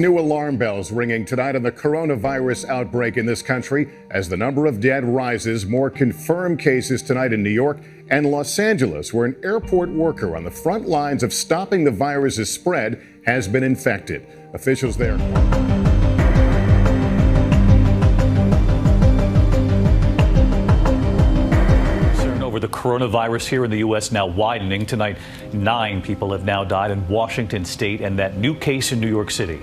New alarm bells ringing tonight on the coronavirus outbreak in this country as the number of dead rises. More confirmed cases tonight in New York and Los Angeles, where an airport worker on the front lines of stopping the virus's spread has been infected. Officials there. Over the coronavirus here in the U.S. now widening. Tonight, 9 people have now died in Washington state and that new case in New York City.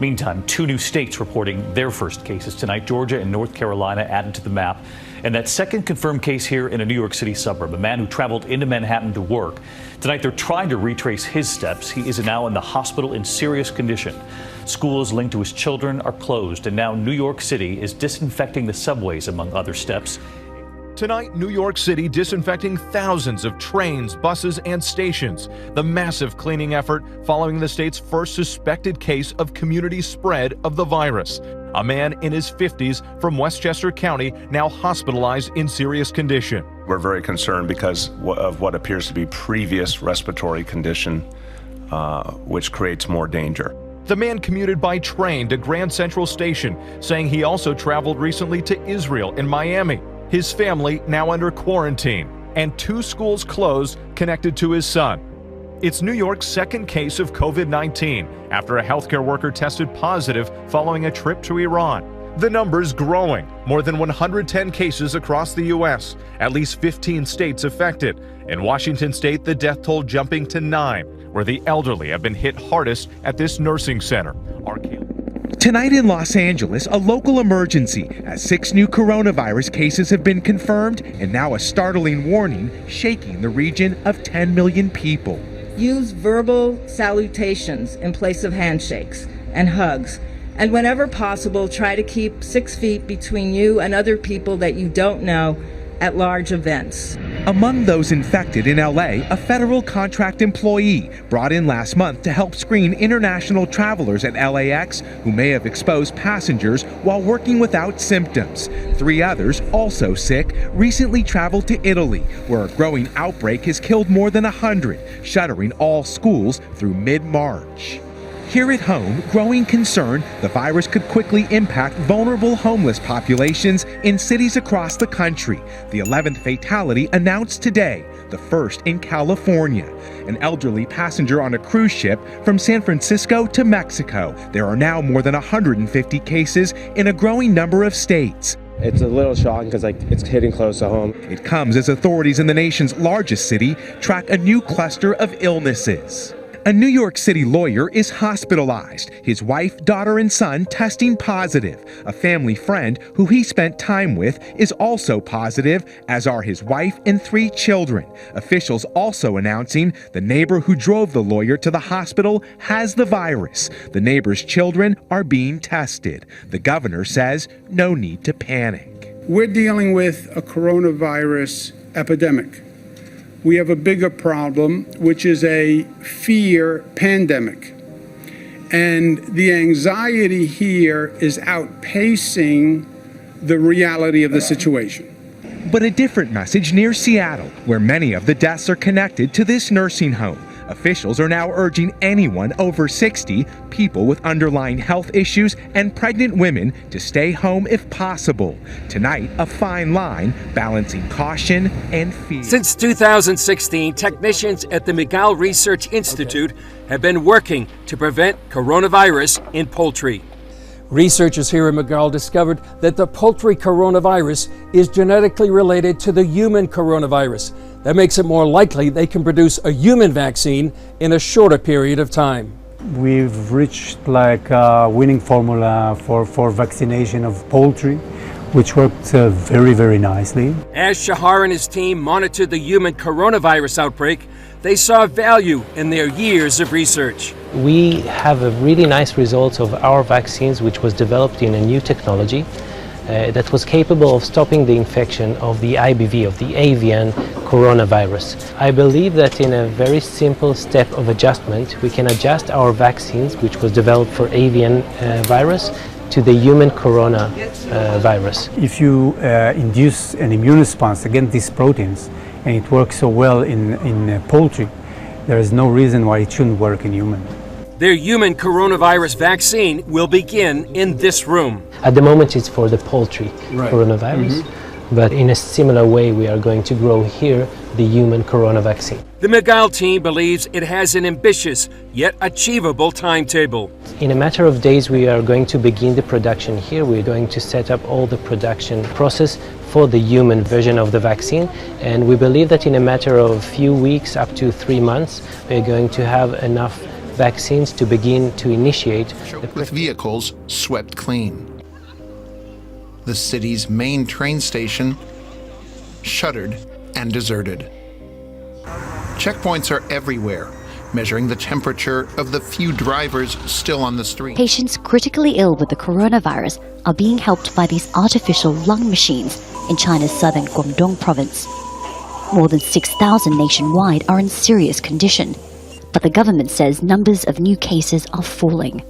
Meantime, 2 new states reporting their first cases tonight. Georgia and North Carolina added to the map. And that second confirmed case here in a New York City suburb, a man who traveled into Manhattan to work. Tonight, they're trying to retrace his steps. He is now in the hospital in serious condition. Schools linked to his children are closed, and now New York City is disinfecting the subways, among other steps. Tonight, New York City disinfecting thousands of trains, buses, and stations. The massive cleaning effort following the state's first suspected case of community spread of the virus. A man in his 50s from Westchester County now hospitalized in serious condition. We're very concerned because of what appears to be previous respiratory condition, which creates more danger. The man commuted by train to Grand Central Station, saying he also traveled recently to Israel and Miami. His family now under quarantine, and 2 schools closed connected to his son. It's New York's second case of COVID-19 after a healthcare worker tested positive following a trip to Iran. The number's growing. More than 110 cases across the U.S., at least 15 states affected. In Washington state, the death toll jumping to 9, where the elderly have been hit hardest at this nursing center. Tonight in Los Angeles, a local emergency as 6 new coronavirus cases have been confirmed and now a startling warning shaking the region of 10 million people. Use verbal salutations in place of handshakes and hugs. And whenever possible, try to keep 6 feet between you and other people that you don't know at large events. Among those infected in LA, a federal contract employee brought in last month to help screen international travelers at LAX who may have exposed passengers while working without symptoms. 3 others, also sick, recently traveled to Italy, where a growing outbreak has killed more than 100, shuttering all schools through mid-March. Here at home, growing concern the virus could quickly impact vulnerable homeless populations in cities across the country. The 11th fatality announced today, the first in California. An elderly passenger on a cruise ship from San Francisco to Mexico. There are now more than 150 cases in a growing number of states. It's a little shocking because it's hitting close to home. It comes as authorities in the nation's largest city track a new cluster of illnesses. A New York City lawyer is hospitalized, his wife, daughter, and son testing positive. A family friend who he spent time with is also positive, as are his wife and 3 children. Officials also announcing the neighbor who drove the lawyer to the hospital has the virus. The neighbor's children are being tested. The governor says no need to panic. We're dealing with a coronavirus epidemic. We have a bigger problem, which is a fear pandemic. And the anxiety here is outpacing the reality of the situation. But a different message near Seattle, where many of the deaths are connected to this nursing home. Officials are now urging anyone over 60, people with underlying health issues, and pregnant women to stay home if possible. Tonight, a fine line balancing caution and fear. Since 2016, technicians at the McGill Research Institute have been working to prevent coronavirus in poultry. Researchers here at McGill discovered that the poultry coronavirus is genetically related to the human coronavirus. That makes it more likely they can produce a human vaccine in a shorter period of time. We've reached like a winning formula for vaccination of poultry, which worked very, very nicely. As Shahar and his team monitored the human coronavirus outbreak, they saw value in their years of research. We have a really nice results of our vaccines, which was developed in a new technology that was capable of stopping the infection of the IBV, of the avian coronavirus. I believe that in a very simple step of adjustment, we can adjust our vaccines, which was developed for avian virus, to the human coronavirus. If you induce an immune response against these proteins, and it works so well in poultry, there is no reason why it shouldn't work in human. Their human coronavirus vaccine will begin in this room. At the moment, it's for the poultry coronavirus, but in a similar way, we are going to grow here the human corona vaccine. The Miguel team believes it has an ambitious yet achievable timetable. In a matter of days, we are going to begin the production here. We're going to set up all the production process for the human version of the vaccine, and we believe that in a matter of few weeks, up to 3 months, we're going to have enough vaccines to begin to initiate with vehicles swept clean. The city's main train station shuttered and deserted. Checkpoints are everywhere, measuring the temperature of the few drivers still on the street. Patients critically ill with the coronavirus are being helped by these artificial lung machines in China's southern Guangdong province. More than 6,000 nationwide are in serious condition, but the government says numbers of new cases are falling.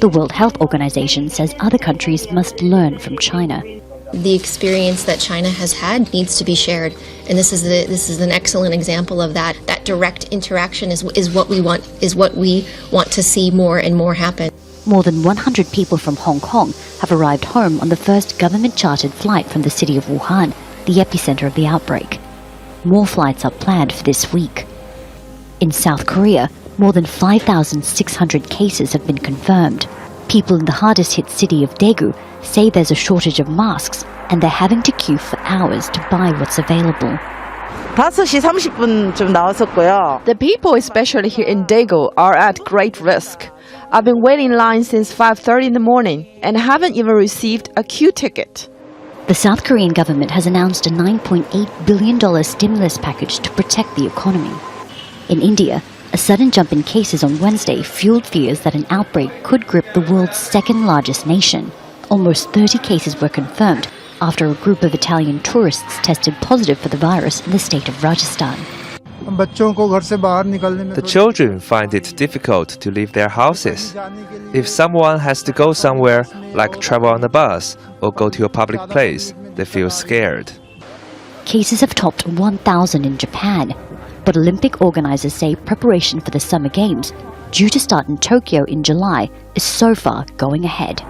The World Health Organization says other countries must learn from China. The experience that China has had needs to be shared, and this is an excellent example of that. That direct interaction is what we want to see more and more happen. More than 100 people from Hong Kong have arrived home on the first government-chartered flight from the city of Wuhan, the epicenter of the outbreak. More flights are planned for this week. In South Korea, more than 5,600 cases have been confirmed. People in the hardest-hit city of Daegu say there's a shortage of masks and they're having to queue for hours to buy what's available. 5시 30분쯤 나왔었고요. The people, especially here in Daegu, are at great risk. I've been waiting in line since 5:30 in the morning and haven't even received a queue ticket. The South Korean government has announced a $9.8 billion stimulus package to protect the economy. In India, a sudden jump in cases on Wednesday fueled fears that an outbreak could grip the world's second-largest nation. Almost 30 cases were confirmed after a group of Italian tourists tested positive for the virus in the state of Rajasthan. The children find it difficult to leave their houses. If someone has to go somewhere, like travel on a bus or go to a public place, they feel scared. Cases have topped 1,000 in Japan, but Olympic organizers say preparation for the Summer Games, due to start in Tokyo in July, is so far going ahead.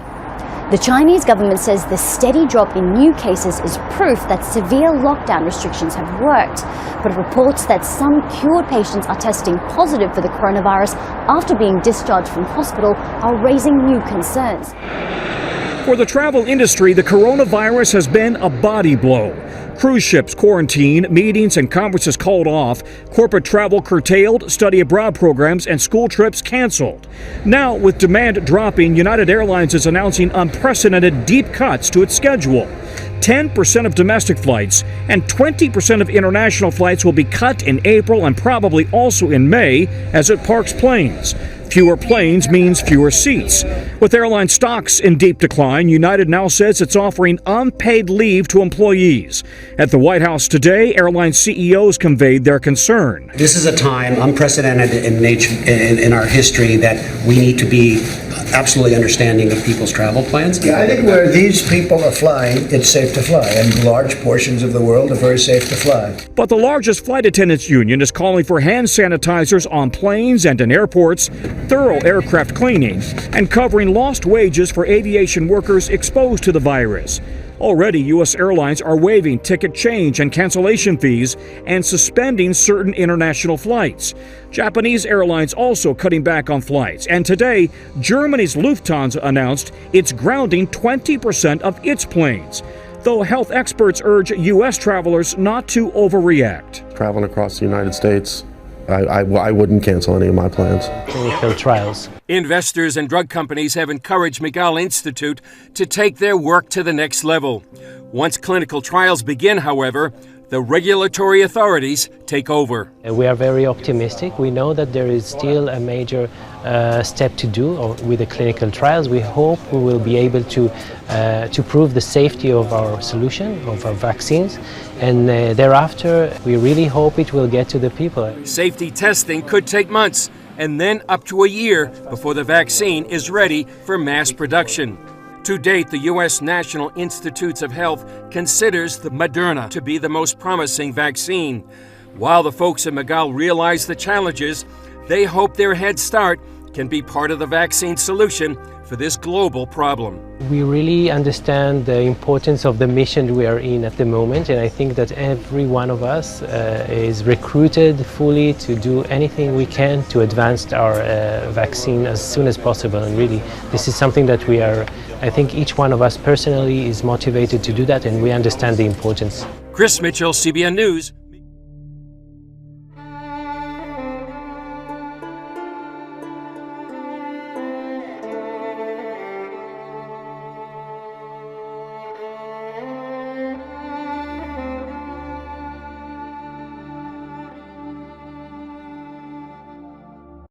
The Chinese government says the steady drop in new cases is proof that severe lockdown restrictions have worked, but reports that some cured patients are testing positive for the coronavirus after being discharged from hospital are raising new concerns. For the travel industry, the coronavirus has been a body blow. Cruise ships quarantined, meetings and conferences called off, corporate travel curtailed, study abroad programs and school trips canceled. Now, with demand dropping, United Airlines is announcing unprecedented deep cuts to its schedule. 10% of domestic flights and 20% of international flights will be cut in April and probably also in May as it parks planes. Fewer planes means fewer seats. With airline stocks in deep decline, United now says it's offering unpaid leave to employees. At the White House today, airline CEOs conveyed their concern. This is a time unprecedented in our history that we need to be absolutely understanding of people's travel plans. Yeah, I think where these people are flying, it's safe to fly, and large portions of the world are very safe to fly. But the largest flight attendants union is calling for hand sanitizers on planes and in airports, thorough aircraft cleaning, and covering lost wages for aviation workers exposed to the virus. Already, U.S. airlines are waiving ticket change and cancellation fees and suspending certain international flights. Japanese airlines also cutting back on flights. And today, Germany's Lufthansa announced it's grounding 20% of its planes, though health experts urge U.S. travelers not to overreact. Traveling across the United States, I wouldn't cancel any of my plans. Clinical trials. Investors and drug companies have encouraged Miguel Institute to take their work to the next level. Once clinical trials begin, however, the regulatory authorities take over. We are very optimistic. We know that there is still a major step to do with the clinical trials. We hope we will be able to prove the safety of our solution, of our vaccines, and thereafter we really hope it will get to the people. Safety testing could take months and then up to a year before the vaccine is ready for mass production. To date, the U.S. National Institutes of Health considers the Moderna to be the most promising vaccine. While the folks at Miguel realize the challenges, they hope their head start can be part of the vaccine solution for this global problem. We really understand the importance of the mission we are in at the moment, and I think that every one of us is recruited fully to do anything we can to advance our vaccine as soon as possible. And really, this is something that we are, I think each one of us personally is motivated to do that, and we understand the importance. Chris Mitchell, CBN News,